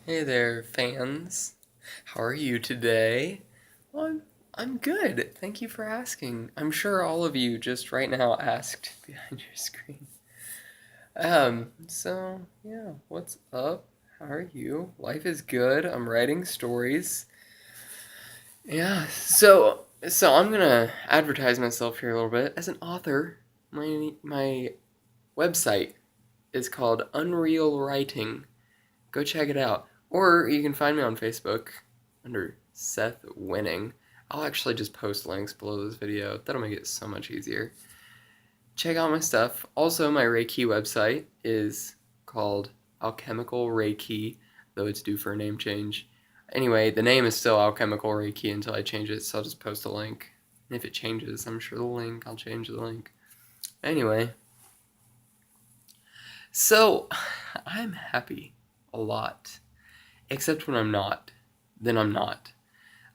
Hey there, fans. How are you today? Well, I'm good. Thank you for asking. I'm sure all of you just right now asked behind your screen. Yeah, what's up? How are you? Life is good. I'm writing stories. Yeah, so I'm gonna advertise myself here a little bit as an author. My website is called Unreal Writing. Go check it out. Or you can find me on Facebook under Seth Winning. I'll actually just post links below this video. That'll make it so much easier. Check out my stuff. Also, my Reiki website is called Alchemical Reiki, though it's due for a name change. Anyway, the name is still Alchemical Reiki until I change it, so I'll just post a link. And if it changes, I'm sure I'll change the link. Anyway, so I'm happy a lot. Except when I'm not. Then I'm not.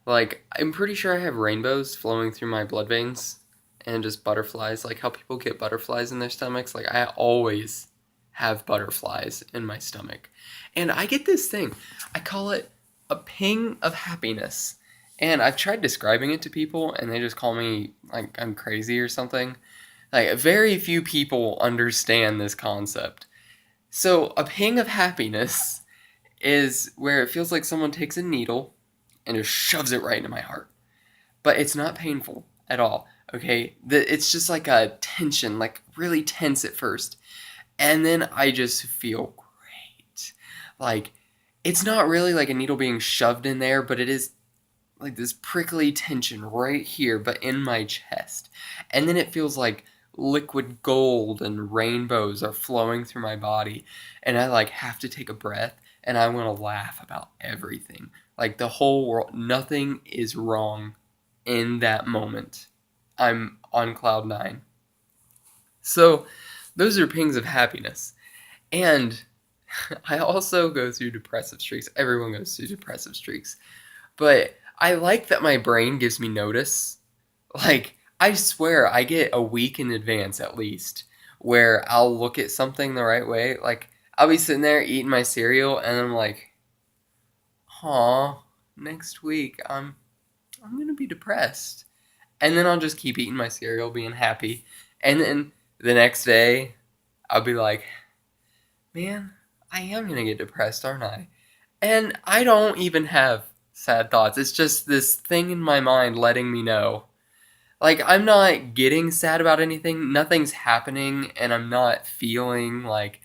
Like, I'm pretty sure I have rainbows flowing through my blood veins and just butterflies. Like how people get butterflies in their stomachs. Like, I always have butterflies in my stomach. And I get this thing. I call it a ping of happiness. And I've tried describing it to people, and they just call me like I'm crazy or something. Like, very few people understand this concept. So, a ping of happiness is where it feels like someone takes a needle and just shoves it right into my heart. But it's not painful at all, okay? It's just like a tension, like really tense at first. And then I just feel great. Like, it's not really like a needle being shoved in there, but it is like this prickly tension right here, but in my chest. And then it feels like liquid gold and rainbows are flowing through my body. And I like have to take a breath and I want to laugh about everything. Like the whole world, nothing is wrong in that moment. I'm on cloud nine. So those are pings of happiness. And I also go through depressive streaks. Everyone goes through depressive streaks. But I like that my brain gives me notice. Like, I swear I get a week in advance at least where I'll look at something the right way. Like, I'll be sitting there eating my cereal and I'm like, "Huh, next week I'm gonna be depressed." And then I'll just keep eating my cereal, being happy. And then the next day, I'll be like, "Man, I am gonna get depressed, aren't I?" And I don't even have sad thoughts. It's just this thing in my mind letting me know. Like, I'm not getting sad about anything. Nothing's happening, and I'm not feeling like,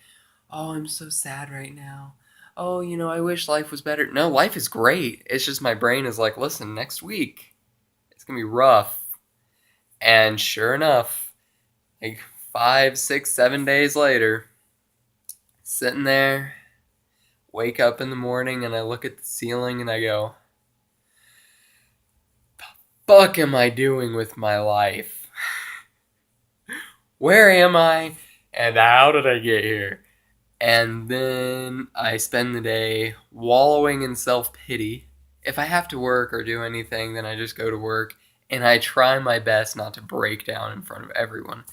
oh, I'm so sad right now. Oh, I wish life was better. No, life is great. It's just my brain is like, listen, next week, it's going to be rough. And sure enough, like 5, 6, 7 days later, sitting there, wake up in the morning, and I look at the ceiling and I go, fuck am I doing with my life? Where am I? And how did I get here? And then I spend the day wallowing in self pity. If I have to work or do anything, then I just go to work and I try my best not to break down in front of everyone.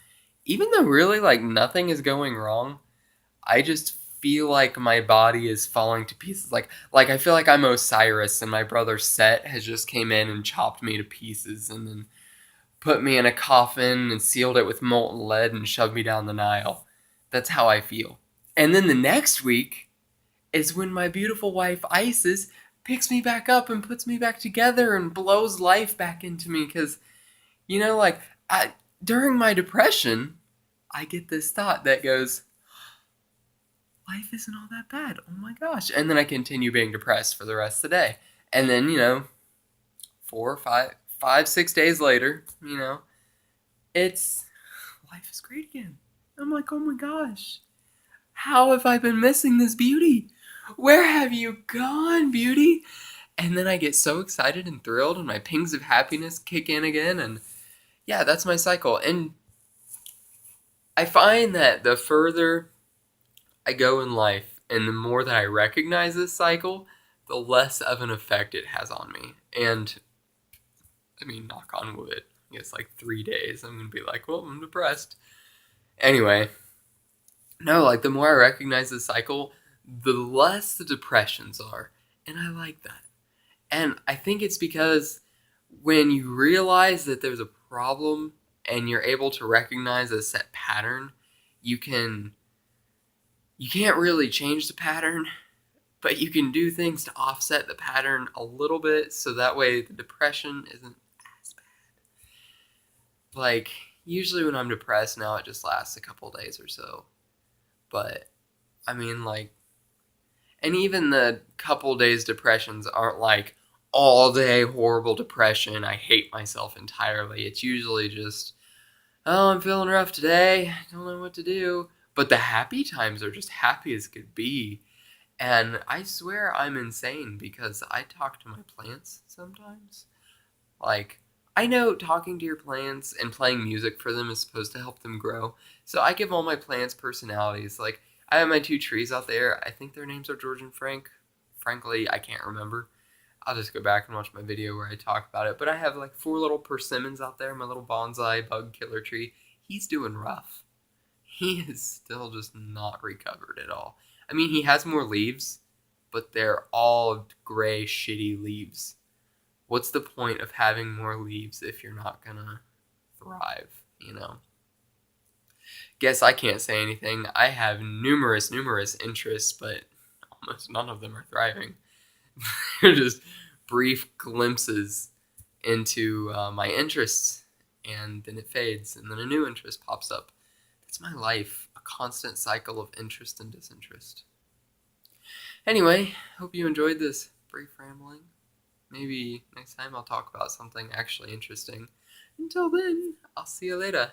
Even though really like nothing is going wrong, I just feel like my body is falling to pieces. Like I feel like I'm Osiris and my brother Set has just came in and chopped me to pieces and then put me in a coffin and sealed it with molten lead and shoved me down the Nile. That's how I feel. And then the next week is when my beautiful wife Isis picks me back up and puts me back together and blows life back into me because, like, during my depression, I get this thought that goes, life isn't all that bad. Oh my gosh. And then I continue being depressed for the rest of the day. And then, 4, 5, 6 days later, it's life is great again. I'm like, oh my gosh. How have I been missing this beauty? Where have you gone, beauty? And then I get so excited and thrilled, and my pings of happiness kick in again. And yeah, that's my cycle. And I find that the further I go in life and the more that I recognize this cycle, the less of an effect it has on me. And I mean, knock on wood, I guess like 3 days, I'm going to be like, well, I'm depressed. Anyway, no, like the more I recognize this cycle, the less the depressions are. And I like that. And I think it's because when you realize that there's a problem and you're able to recognize a set pattern, you can you can't really change the pattern, but you can do things to offset the pattern a little bit so that way the depression isn't as bad. Like, usually when I'm depressed now, it just lasts a couple days or so. But, I mean, like, and even the couple days depressions aren't like all day horrible depression. I hate myself entirely. It's usually just, oh, I'm feeling rough today. I don't know what to do. But the happy times are just happy as could be. And I swear I'm insane because I talk to my plants sometimes. Like, I know talking to your plants and playing music for them is supposed to help them grow. So I give all my plants personalities. Like, I have my two trees out there. I think their names are George and Frank. Frankly, I can't remember. I'll just go back and watch my video where I talk about it. But I have like four little persimmons out there, my little bonsai bug killer tree. He's doing rough. He is still just not recovered at all. I mean, he has more leaves, but they're all gray, shitty leaves. What's the point of having more leaves if you're not gonna thrive, you know? Guess I can't say anything. I have numerous interests, but almost none of them are thriving. They're just brief glimpses into my interests, and then it fades, and then a new interest pops up. That's my life, a constant cycle of interest and disinterest. Anyway, hope you enjoyed this brief rambling. Maybe next time I'll talk about something actually interesting. Until then, I'll see you later.